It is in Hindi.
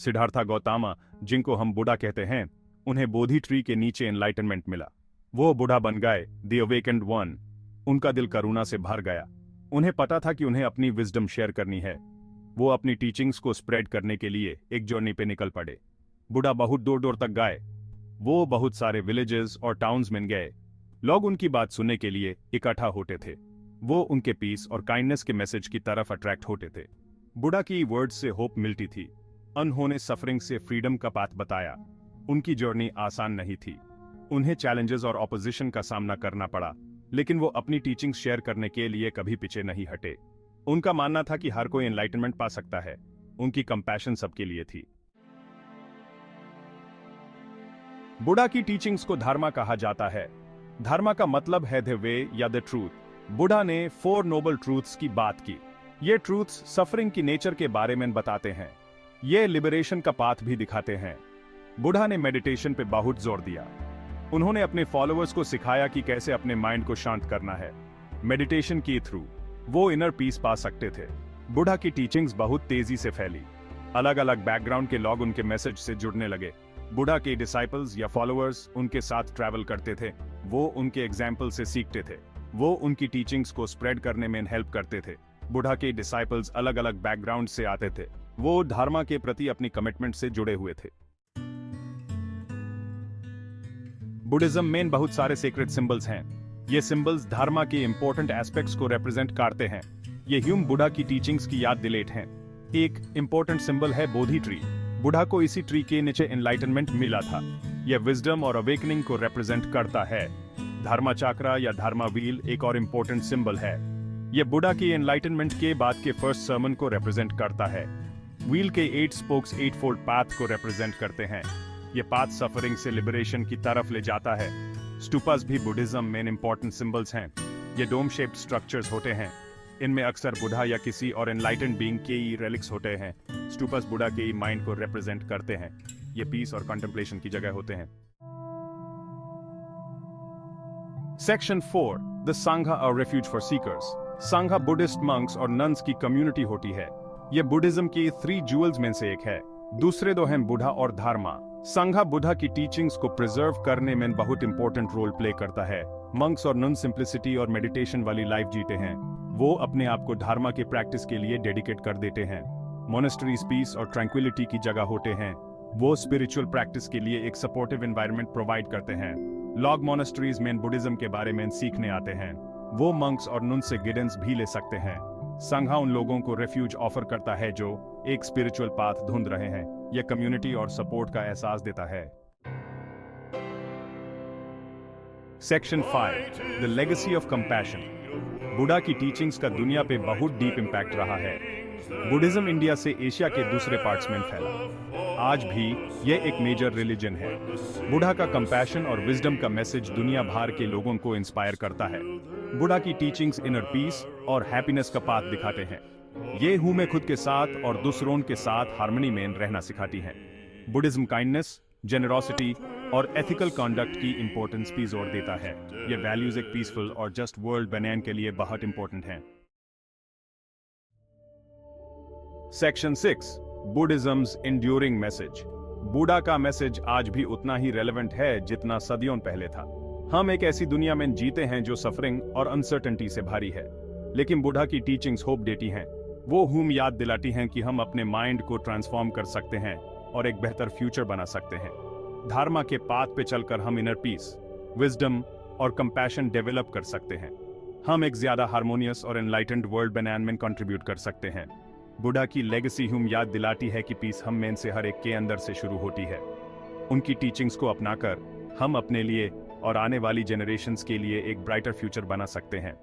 सिद्धार्था गौतम, जिनको हम बुढ़ा कहते हैं, उन्हें बोधि ट्री के नीचे एनलाइटनमेंट मिला। वो बुढ़ा बन गए, द अवेकेंड वन। उनका दिल करुणा से भर गया। उन्हें पता था कि उन्हें अपनी विजडम शेयर करनी है। वो अपनी टीचिंग्स को स्प्रेड करने के लिए एक जर्नी पे निकल पड़े। बुढ़ा बहुत दूर दूर तक गए। वो बहुत सारे विलेजेस और टाउन्स में गए। लोग उनकी बात सुनने के लिए इकट्ठा होते थे। वो उनके पीस और काइंडनेस के मैसेज की तरफ अट्रैक्ट होते थे। बुढ़ा की वर्ड्स से होप मिलती थी। उन्होंने सफरिंग से फ्रीडम का पाथ बताया। उनकी जर्नी आसान नहीं थी। उन्हें चैलेंजेस और ऑपोजिशन का सामना करना पड़ा, लेकिन वो अपनी टीचिंग्स शेयर करने के लिए कभी पीछे नहीं हटे। उनका मानना था कि हर कोई एनलाइटनमेंट पा सकता है। उनकी कंपैशन सबके लिए थी। बुढ़ा की टीचिंग्स को धर्मा कहा जाता है। धर्मा का मतलब है द वे या द ट्रूथ। बुढ़ा ने 4 नोबल ट्रूथ्स की बात की। ये ट्रूथ्स सफरिंग की नेचर के बारे में बताते हैं। ये लिबरेशन का पाथ भी दिखाते हैं। बुढ़ा ने मेडिटेशन पे बहुत जोर दिया। उन्होंने अपने फॉलोअर्स को सिखाया कि कैसे अपने माइंड को शांत करना है। मेडिटेशन के थ्रू वो इनर पीस पा सकते थे। बुढ़ा की टीचिंग्स बहुत तेजी से फैली। अलग अलग बैकग्राउंड के लोग उनके मैसेज से जुड़ने लगे। बुढ़ा के डिसाइपल्स या फॉलोअर्स उनके साथ ट्रैवल करते थे। वो उनके एग्जाम्पल से सीखते थे। वो उनकी टीचिंग्स को स्प्रेड करने में हेल्प करते थे। बुढ़ा के डिसाइपल्स अलग अलग बैकग्राउंड से आते थे। वो धर्मा के प्रति अपनी कमिटमेंट से जुड़े हुए थे। बुद्धिज्म में बहुत सारे सीक्रेट सिंबल्स हैं। ये सिंबल्स धर्मा के इंपॉर्टेंट एस्पेक्ट्स को रिप्रेजेंट करते हैं। ये ह्यूम बुढ़ा की टीचिंग्स की याद दिलाते हैं। एक इंपॉर्टेंट सिंबल है बोधि ट्री। बुढ़ा को इसी ट्री के नीचे एनलाइटनमेंट मिला था। यह विजडम और अवेकनिंग को रिप्रेजेंट करता है। धर्मा चक्र या धर्मा व्हील एक और इंपॉर्टेंट सिंबल है। यह बुढ़ा की एनलाइटनमेंट के बाद के फर्स्ट सर्मन को रिप्रेजेंट करता है। व्हील के 8 स्पोक्स 8 फोल्ड पाथ को रिप्रेजेंट करते हैं। यह पाथ सफरिंग से लिबरेशन की तरफ ले जाता है। स्टूपास भी बुद्धिज्म में इंपॉर्टेंट सिंबल्स हैं। ये डोम शेप्ड स्ट्रक्चर्स होते हैं। इनमें अक्सर बुढ़ा या किसी और एनलाइटेंड बीइंग के ही रेलिक्स होते हैं। स्टूपास बुढ़ा के ही माइंड को रिप्रेजेंट करते हैं। ये पीस और कंटेम्पलेशन की जगह होते हैं। सेक्शन 4, द संघा और रेफ्यूज फॉर सीकर्स। संघा बुद्धिस्ट मंक्स और नन्स की कम्युनिटी होती है। यह बुद्धिज्म की 3 ज्यूल्स में से एक है। दूसरे 2 हैं बुढ़ा और धर्मा। संघा बुद्धा की टीचिंग्स को प्रिजर्व करने में बहुत इंपॉर्टेंट रोल प्ले करता है। मंक्स और नन सिंप्लिसिटी और मेडिटेशन वाली लाइफ जीते हैं। वो अपने आप को धर्मा के प्रैक्टिस के लिए डेडिकेट कर देते हैं। मोनेस्ट्रीज पीस और ट्रैंक्विलिटी की जगह होते हैं। वो स्पिरिचुअल प्रैक्टिस के लिए एक सपोर्टिव एनवायरनमेंट प्रोवाइड करते हैं। लॉग मोनेस्ट्रीज में बुद्धिज्म के बारे में सीखने आते हैं। वो मंक्स और नन से गाइडेंस भी ले सकते हैं। संघा उन लोगों को रेफ्यूज ऑफर करता है जो एक स्पिरिचुअल पाथ ढूंढ रहे हैं। यह कम्युनिटी और सपोर्ट का एहसास देता है। Section 5, the legacy of compassion. Buddha की टीचिंग्स का दुनिया पे बहुत डीप इंपैक्ट रहा है। बुद्धिज्म इंडिया से एशिया के दूसरे पार्ट्स में फैला। आज भी यह एक मेजर रिलीजन है। बुद्धा का कंपैशन और विजडम का मैसेज दुनिया भर के लोगों को इंस्पायर करता है। बुद्धा की टीचिंग्स इनर पीस और हैप्पीनेस का पाथ दिखाते हैं। ये हमें खुद के साथ और दूसरों के साथ हार्मनी में रहना सिखाती हैं। बुद्धिज्म काइंडनेस, जेनरोसिटी और एथिकल कंडक्ट की इंपॉर्टेंस भी जोर देता है। ये वैल्यूज एक पीसफुल और जस्ट वर्ल्ड बनाने के लिए बहुत इंपॉर्टेंट हैं। Section 6, Buddhism's enduring message. Buddha का मैसेज आज भी उतना ही रेलेवेंट है जितना सदियों पहले था। हम एक ऐसी दुनिया में जीते हैं जो सफरिंग और अनसर्टेनिटी से भारी है, लेकिन बुद्धा की टीचिंग्स होप देती हैं। वो हम याद दिलाती हैं कि हम अपने माइंड को ट्रांसफॉर्म कर सकते हैं और एक बेहतर फ्यूचर बना सकते हैं। धर्मा के पाथ पे चलकर हम इनर पीस, विजडम और कंपैशन डेवलप कर सकते हैं। हम एक ज्यादा हार्मोनियस और एनलाइटेंड वर्ल्ड बनाने में कंट्रीब्यूट कर सकते हैं। बुद्धा की लेगेसी हम याद दिलाती है कि पीस हम में से हर एक के अंदर से शुरू होती है। उनकी टीचिंग्स को अपनाकर हम अपने लिए और आने वाली जनरेशंस के लिए एक ब्राइटर फ्यूचर बना सकते हैं।